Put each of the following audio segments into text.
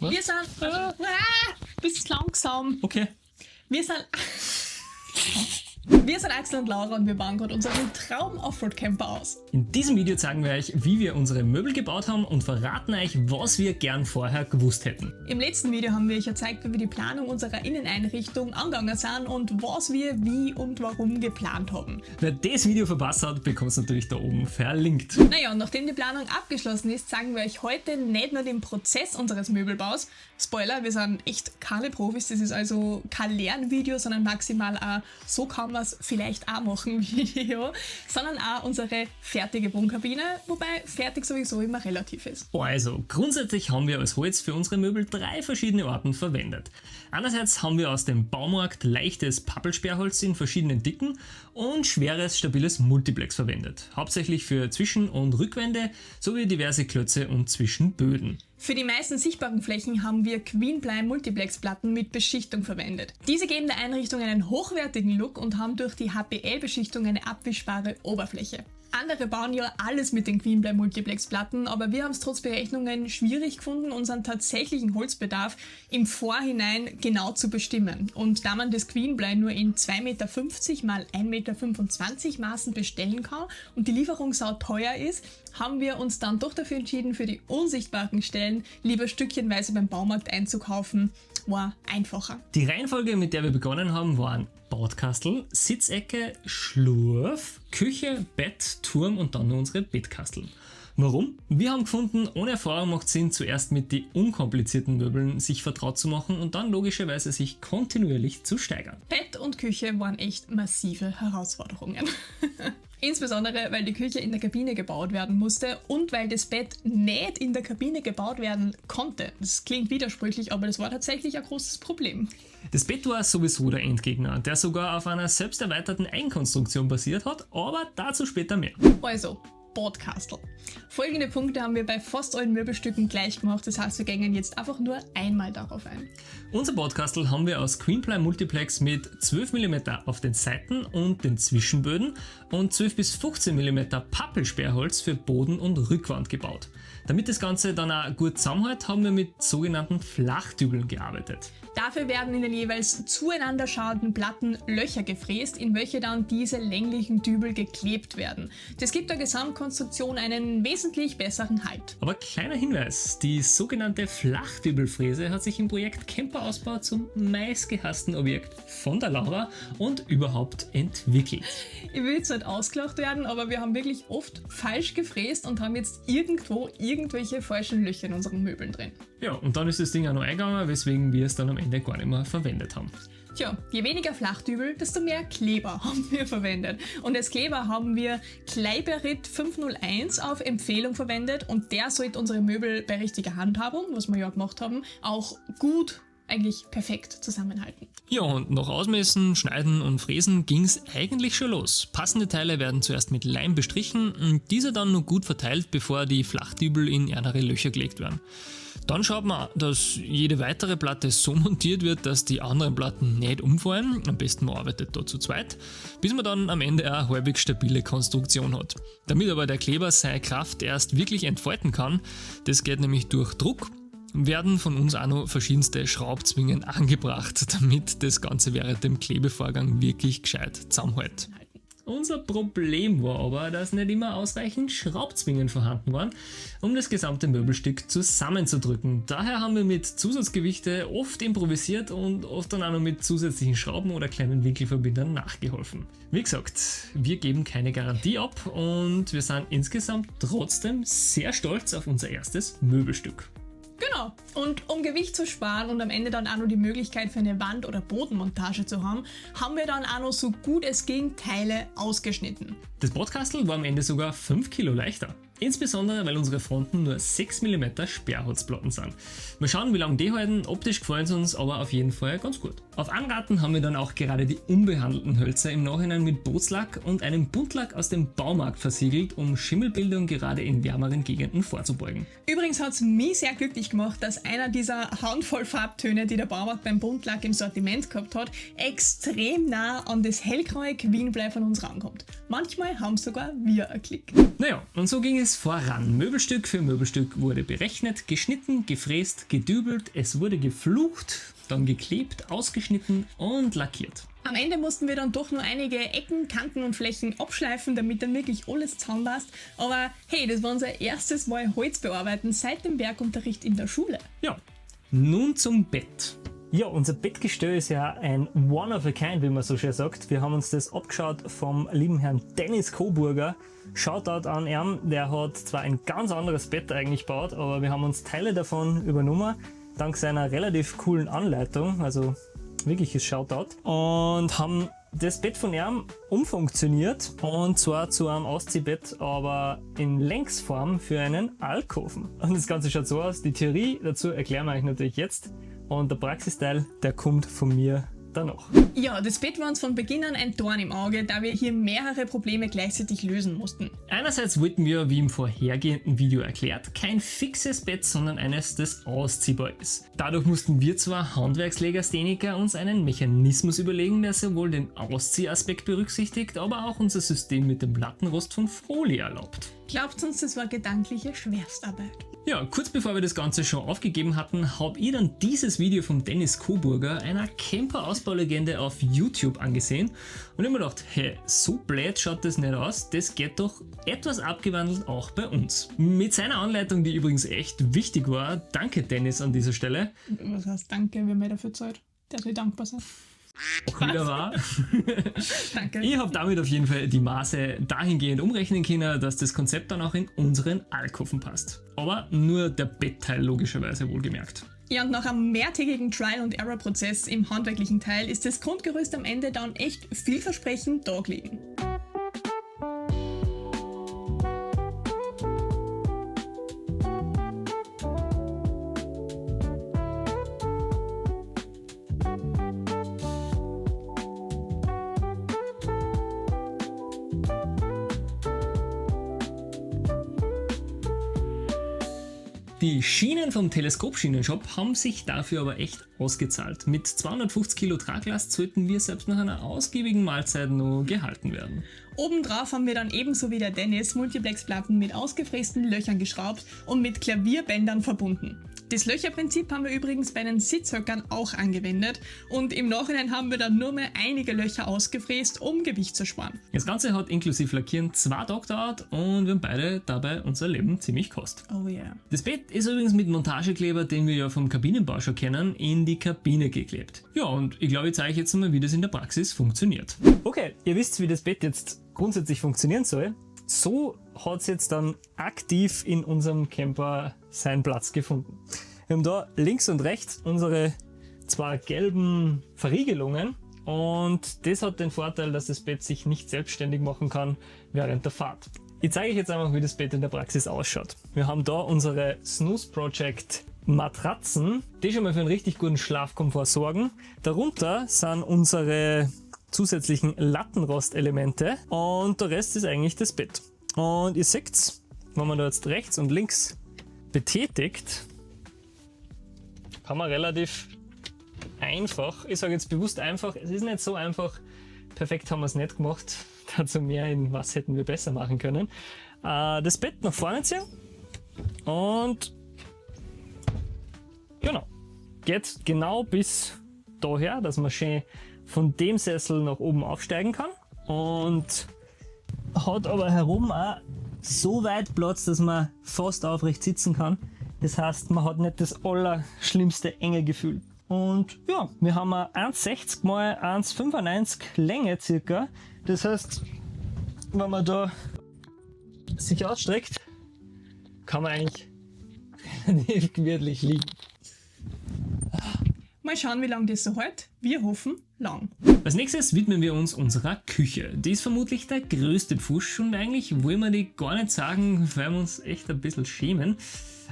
Was? Wir sind... bist langsam. Okay. Wir sind Axel und Laura und wir bauen gerade unseren Traum-Offroad-Camper aus. In diesem Video zeigen wir euch, wie wir unsere Möbel gebaut haben und verraten euch, was wir gern vorher gewusst hätten. Im letzten Video haben wir euch gezeigt, wie wir die Planung unserer Inneneinrichtung angegangen sind und was wir wie und warum geplant haben. Wer das Video verpasst hat, bekommt es natürlich da oben verlinkt. Naja, und nachdem die Planung abgeschlossen ist, zeigen wir euch heute nicht nur den Prozess unseres Möbelbaus. Spoiler, wir sind echt keine Profis, das ist also kein Lernvideo, sondern maximal ein so kann man es vielleicht auch machen Video, sondern auch unsere fertige Wohnkabine, wobei fertig sowieso immer relativ ist. Also, grundsätzlich haben wir als Holz für unsere Möbel 3 verschiedene Arten verwendet. Einerseits haben wir aus dem Baumarkt leichtes Pappelsperrholz in verschiedenen Dicken und schweres, stabiles Multiplex verwendet. Hauptsächlich für Zwischen- und Rückwände sowie diverse Klötze und Zwischenböden. Für die meisten sichtbaren Flächen haben wir Queenply Multiplex-Platten mit Beschichtung verwendet. Diese geben der Einrichtung einen hochwertigen Look und haben durch die HPL-Beschichtung eine abwischbare Oberfläche. Andere bauen ja alles mit den Queenply Multiplex-Platten, aber wir haben es trotz Berechnungen schwierig gefunden, unseren tatsächlichen Holzbedarf im Vorhinein genau zu bestimmen. Und da man das Queenply nur in 2,50 Meter x 1,25 Meter Maßen bestellen kann und die Lieferung sauteuer ist, haben wir uns dann doch dafür entschieden, für die unsichtbaren Stellen lieber stückchenweise beim Baumarkt einzukaufen. War einfacher. Die Reihenfolge, mit der wir begonnen haben, waren Badkastel, Sitzecke, Schlurf, Küche, Bett, Turm und dann nur unsere Bettkasteln. Warum? Wir haben gefunden, ohne Erfahrung macht es Sinn, zuerst mit den unkomplizierten Möbeln sich vertraut zu machen und dann logischerweise sich kontinuierlich zu steigern. Bett und Küche waren echt massive Herausforderungen. Insbesondere, weil die Küche in der Kabine gebaut werden musste und weil das Bett nicht in der Kabine gebaut werden konnte. Das klingt widersprüchlich, aber das war tatsächlich ein großes Problem. Das Bett war sowieso der Endgegner, der sogar auf einer selbst erweiterten Eigenkonstruktion basiert hat, aber dazu später mehr. Also, Badkastel. Folgende Punkte haben wir bei fast allen Möbelstücken gleich gemacht, das heißt, wir gehen jetzt einfach nur einmal darauf ein. Unser Badkastel haben wir aus Queenply Multiplex mit 12 mm auf den Seiten und den Zwischenböden und 12 bis 15 mm Pappelsperrholz für Boden und Rückwand gebaut. Damit das Ganze dann auch gut zusammenhält, haben wir mit sogenannten Flachdübeln gearbeitet. Dafür werden in den jeweils zueinander schauenden Platten Löcher gefräst, in welche dann diese länglichen Dübel geklebt werden. Das gibt der Gesamtkonstruktion einen wesentlich besseren Halt. Aber kleiner Hinweis, die sogenannte Flachdübelfräse hat sich im Projekt Camperausbau zum meistgehassten Objekt von der Laura und überhaupt entwickelt. Ich will jetzt nicht ausgelacht werden, aber wir haben wirklich oft falsch gefräst und haben jetzt irgendwo irgendwelche falschen Löcher in unseren Möbeln drin. Ja, und dann ist das Ding auch noch eingegangen, weswegen wir es dann am Ende gar nicht mehr verwendet haben. Tja, je weniger Flachdübel, desto mehr Kleber haben wir verwendet. Und als Kleber haben wir Kleiberit 501 auf Empfehlung verwendet und der sollte unsere Möbel bei richtiger Handhabung, was wir ja gemacht haben, auch gut, eigentlich perfekt zusammenhalten. Ja, und nach Ausmessen, Schneiden und Fräsen ging es eigentlich schon los. Passende Teile werden zuerst mit Leim bestrichen und dieser dann nur gut verteilt, bevor die Flachdübel in ärmere Löcher gelegt werden. Dann schaut man, dass jede weitere Platte so montiert wird, dass die anderen Platten nicht umfallen. Am besten man arbeitet da zu zweit, bis man dann am Ende eine halbwegs stabile Konstruktion hat. Damit aber der Kleber seine Kraft erst wirklich entfalten kann, das geht nämlich durch Druck, werden von uns auch noch verschiedenste Schraubzwingen angebracht, damit das Ganze während dem Klebevorgang wirklich gescheit zusammenhält. Unser Problem war aber, dass nicht immer ausreichend Schraubzwingen vorhanden waren, um das gesamte Möbelstück zusammenzudrücken. Daher haben wir mit Zusatzgewichte oft improvisiert und oft dann auch noch mit zusätzlichen Schrauben oder kleinen Winkelverbindern nachgeholfen. Wie gesagt, wir geben keine Garantie ab und wir sind insgesamt trotzdem sehr stolz auf unser erstes Möbelstück. Genau. Und um Gewicht zu sparen und am Ende dann auch noch die Möglichkeit für eine Wand- oder Bodenmontage zu haben, haben wir dann auch noch so gut es ging Teile ausgeschnitten. Das Badkastel war am Ende sogar 5 Kilo leichter. Insbesondere, weil unsere Fronten nur 6 mm Sperrholzplatten sind. Mal schauen, wie lange die halten. Optisch gefallen sie uns aber auf jeden Fall ganz gut. Auf Anraten haben wir dann auch gerade die unbehandelten Hölzer im Nachhinein mit Bootslack und einem Buntlack aus dem Baumarkt versiegelt, um Schimmelbildung gerade in wärmeren Gegenden vorzubeugen. Übrigens hat es mich sehr glücklich gemacht, dass einer dieser Handvoll Farbtöne, die der Baumarkt beim Buntlack im Sortiment gehabt hat, extrem nah an das hellgraue Queenply von uns rankommt. Manchmal haben sogar wir einen Klick. Naja, und so ging es voran. Möbelstück für Möbelstück wurde berechnet, geschnitten, gefräst, gedübelt, es wurde geflucht, dann geklebt, ausgeschnitten und lackiert. Am Ende mussten wir dann doch nur einige Ecken, Kanten und Flächen abschleifen, damit dann wirklich alles zusammenpasst. Aber hey, das war unser erstes Mal Holz bearbeiten seit dem Werkunterricht in der Schule. Ja, nun zum Bett. Ja, unser Bettgestell ist ja ein One of a Kind, wie man so schön sagt. Wir haben uns das abgeschaut vom lieben Herrn Dennis Coburger. Shoutout an ihn, der hat zwar ein ganz anderes Bett eigentlich gebaut, aber wir haben uns Teile davon übernommen, dank seiner relativ coolen Anleitung, also wirkliches Shoutout. Und haben das Bett von ihm umfunktioniert und zwar zu einem Ausziehbett, aber in Längsform für einen Alkoven. Und das Ganze schaut so aus, die Theorie dazu erklären wir euch natürlich jetzt. Und der Praxisteil, der kommt von mir danach. Ja, das Bett war uns von Beginn an ein Dorn im Auge, da wir hier mehrere Probleme gleichzeitig lösen mussten. Einerseits wollten wir, wie im vorhergehenden Video erklärt, kein fixes Bett, sondern eines, das ausziehbar ist. Dadurch mussten wir zwar Handwerkslegastheniker uns einen Mechanismus überlegen, der sowohl den Ausziehaspekt berücksichtigt, aber auch unser System mit dem Lattenrost von Folie erlaubt. Glaubt uns, das war gedankliche Schwerstarbeit. Ja, kurz bevor wir das Ganze schon aufgegeben hatten, habe ich dann dieses Video von Dennis Coburger, einer Camper-Ausbaulegende auf YouTube angesehen und ich mir gedacht, hey, so blöd schaut das nicht aus, das geht doch etwas abgewandelt auch bei uns. Mit seiner Anleitung, die übrigens echt wichtig war, danke Dennis an dieser Stelle. Was heißt danke, wir haben dafür Zeit. Der soll dankbar sein. Wieder wahr. Danke. Ich habe damit auf jeden Fall die Maße dahingehend umrechnen können, dass das Konzept dann auch in unseren Alkoven passt. Aber nur der Bettteil logischerweise wohlgemerkt. Ja, und nach einem mehrtägigen Trial-and-Error-Prozess im handwerklichen Teil ist das Grundgerüst am Ende dann echt vielversprechend da gelegen. Die Schienen vom Teleskopschienenshop haben sich dafür aber echt ausgezahlt. Mit 250 Kilo Traglast sollten wir selbst nach einer ausgiebigen Mahlzeit nur gehalten werden. Obendrauf haben wir dann ebenso wie der Dennis Multiplexplatten mit ausgefrästen Löchern geschraubt und mit Klavierbändern verbunden. Das Löcherprinzip haben wir übrigens bei den Sitzhöckern auch angewendet und im Nachhinein haben wir dann nur mehr einige Löcher ausgefräst, um Gewicht zu sparen. Das Ganze hat inklusive Lackieren 2 Tage gedauert und wir haben beide dabei unser Leben ziemlich gekostet. Oh yeah. Das Bett ist übrigens mit Montagekleber, den wir ja vom Kabinenbau schon kennen, in die Kabine geklebt. Ja, und ich glaube, ich zeige euch jetzt mal, wie das in der Praxis funktioniert. Okay, ihr wisst, wie das Bett jetzt grundsätzlich funktionieren soll. So hat es jetzt dann aktiv in unserem Camper seinen Platz gefunden. Wir haben da links und rechts unsere 2 gelben Verriegelungen und das hat den Vorteil, dass das Bett sich nicht selbstständig machen kann während der Fahrt. Ich zeige euch jetzt einfach, wie das Bett in der Praxis ausschaut. Wir haben da unsere Snooze Project Matratzen, die schon mal für einen richtig guten Schlafkomfort sorgen. Darunter sind unsere zusätzlichen Lattenrostelemente und der Rest ist eigentlich das Bett. Und ihr seht, wenn man da jetzt rechts und links betätigt, kann man relativ einfach, ich sage jetzt bewusst einfach, es ist nicht so einfach, perfekt haben wir es nicht gemacht, dazu mehr in was hätten wir besser machen können. Das Bett nach vorne ziehen und genau, geht genau bis daher, dass man schön von dem Sessel nach oben aufsteigen kann und hat aber herum auch so weit Platz, dass man fast aufrecht sitzen kann. Das heißt, man hat nicht das allerschlimmste enge Gefühl. Und ja, wir haben eine 1,60 x 1,95 Länge circa. Das heißt, wenn man da sich ausstreckt, kann man eigentlich relativ gemütlich liegen. Mal schauen, wie lange das so hält. Wir hoffen, lang. Als nächstes widmen wir uns unserer Küche. Die ist vermutlich der größte Pfusch und eigentlich wollen wir die gar nicht sagen, weil wir uns echt ein bisschen schämen.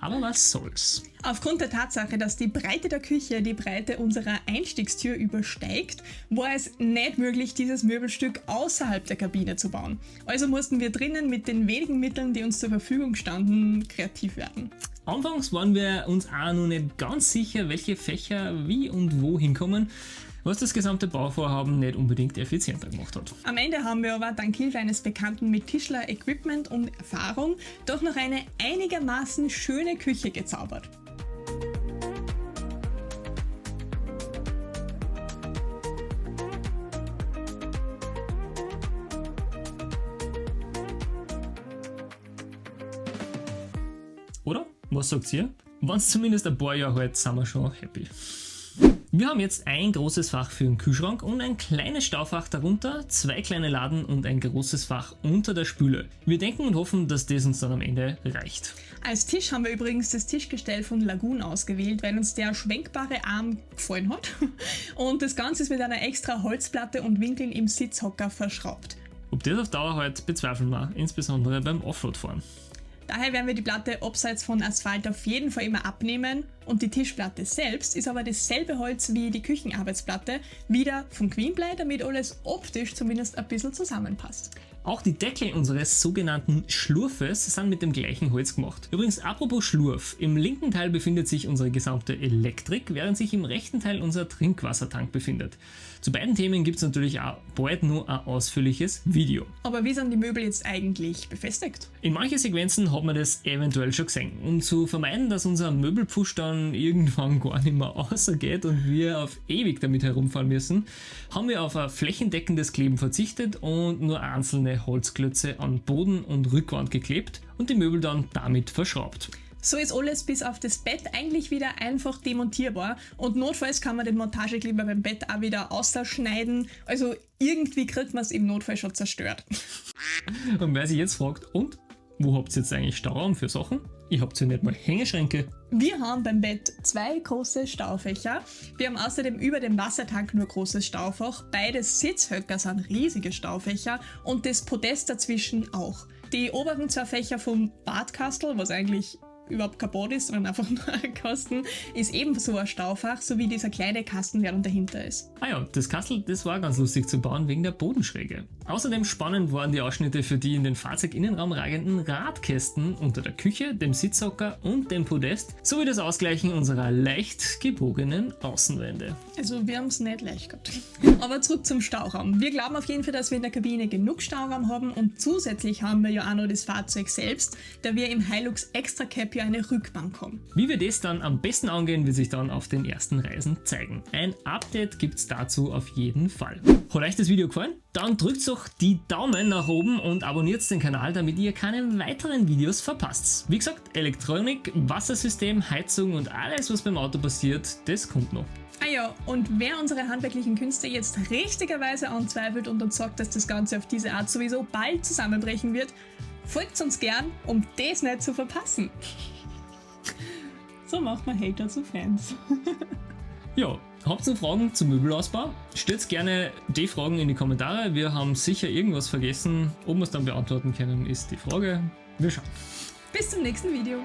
Aber was soll's. Aufgrund der Tatsache, dass die Breite der Küche die Breite unserer Einstiegstür übersteigt, war es nicht möglich, dieses Möbelstück außerhalb der Kabine zu bauen. Also mussten wir drinnen mit den wenigen Mitteln, die uns zur Verfügung standen, kreativ werden. Anfangs waren wir uns auch noch nicht ganz sicher, welche Fächer wie und wo hinkommen. was das gesamte Bauvorhaben nicht unbedingt effizienter gemacht hat. Am Ende haben wir aber dank Hilfe eines Bekannten mit Tischler-Equipment und Erfahrung doch noch eine einigermaßen schöne Küche gezaubert. Oder? Was sagt ihr? Wenn es zumindest ein paar Jahre hält, sind wir schon happy. Wir haben jetzt ein großes Fach für den Kühlschrank und ein kleines Staufach darunter, 2 kleine Laden und ein großes Fach unter der Spüle. Wir denken und hoffen, dass das uns dann am Ende reicht. Als Tisch haben wir übrigens das Tischgestell von Lagun ausgewählt, weil uns der schwenkbare Arm gefallen hat. Und das Ganze ist mit einer extra Holzplatte und Winkeln im Sitzhocker verschraubt. Ob das auf Dauer halt bezweifeln wir, insbesondere beim Offroad-Fahren. Daher werden wir die Platte abseits von Asphalt auf jeden Fall immer abnehmen und die Tischplatte selbst ist aber dasselbe Holz wie die Küchenarbeitsplatte, wieder von Queenblei, damit alles optisch zumindest ein bisschen zusammenpasst. Auch die Deckel unseres sogenannten Schlurfes sind mit dem gleichen Holz gemacht. Übrigens, apropos Schlurf, im linken Teil befindet sich unsere gesamte Elektrik, während sich im rechten Teil unser Trinkwassertank befindet. Zu beiden Themen gibt es natürlich auch bald nur ein ausführliches Video. Aber wie sind die Möbel jetzt eigentlich befestigt? In manchen Sequenzen hat man das eventuell schon gesehen. Um zu vermeiden, dass unser Möbelpfusch dann irgendwann gar nicht mehr außergeht und wir auf ewig damit herumfahren müssen, haben wir auf ein flächendeckendes Kleben verzichtet und nur einzelne Holzklötze an Boden und Rückwand geklebt und die Möbel dann damit verschraubt. So ist alles bis auf das Bett eigentlich wieder einfach demontierbar und notfalls kann man den Montagekleber beim Bett auch wieder ausschneiden, also irgendwie kriegt man es im Notfall schon zerstört. Und wer sich jetzt fragt, und wo habt ihr jetzt eigentlich Stauraum für Sachen? Ihr habt ja nicht mal Hängeschränke. Wir haben beim Bett 2 große Staufächer. Wir haben außerdem über dem Wassertank nur großes Staufach. Beide Sitzhöcker sind riesige Staufächer und das Podest dazwischen auch. Die oberen 2 Fächer vom Badkastel, was eigentlich überhaupt kein Bad ist, sondern einfach nur ein Kasten, ist ebenso ein Staufach, sowie dieser kleine Kasten, der dann dahinter ist. Ah ja, das Kastel, das war ganz lustig zu bauen wegen der Bodenschräge. Außerdem spannend waren die Ausschnitte für die in den Fahrzeuginnenraum ragenden Radkästen unter der Küche, dem Sitzhocker und dem Podest, sowie das Ausgleichen unserer leicht gebogenen Außenwände. Also wir haben es nicht leicht gehabt. Aber zurück zum Stauraum. Wir glauben auf jeden Fall, dass wir in der Kabine genug Stauraum haben und zusätzlich haben wir ja auch noch das Fahrzeug selbst, da wir im Hilux Extra Cap ja eine Rückbank haben. Wie wir das dann am besten angehen, wird sich dann auf den ersten Reisen zeigen. Ein Update gibt's dazu auf jeden Fall. Hat euch das Video gefallen? Dann drückt doch die Daumen nach oben und abonniert den Kanal, damit ihr keine weiteren Videos verpasst. Wie gesagt, Elektronik, Wassersystem, Heizung und alles, was beim Auto passiert, das kommt noch. Ah ja, und wer unsere handwerklichen Künste jetzt richtigerweise anzweifelt und uns sagt, dass das Ganze auf diese Art sowieso bald zusammenbrechen wird, folgt uns gern, um das nicht zu verpassen. So macht man Hater zu Fans. Ja, habt ihr Fragen zum Möbelausbau? Stellt gerne die Fragen in die Kommentare. Wir haben sicher irgendwas vergessen. Ob wir es dann beantworten können, ist die Frage. Wir schauen. Bis zum nächsten Video.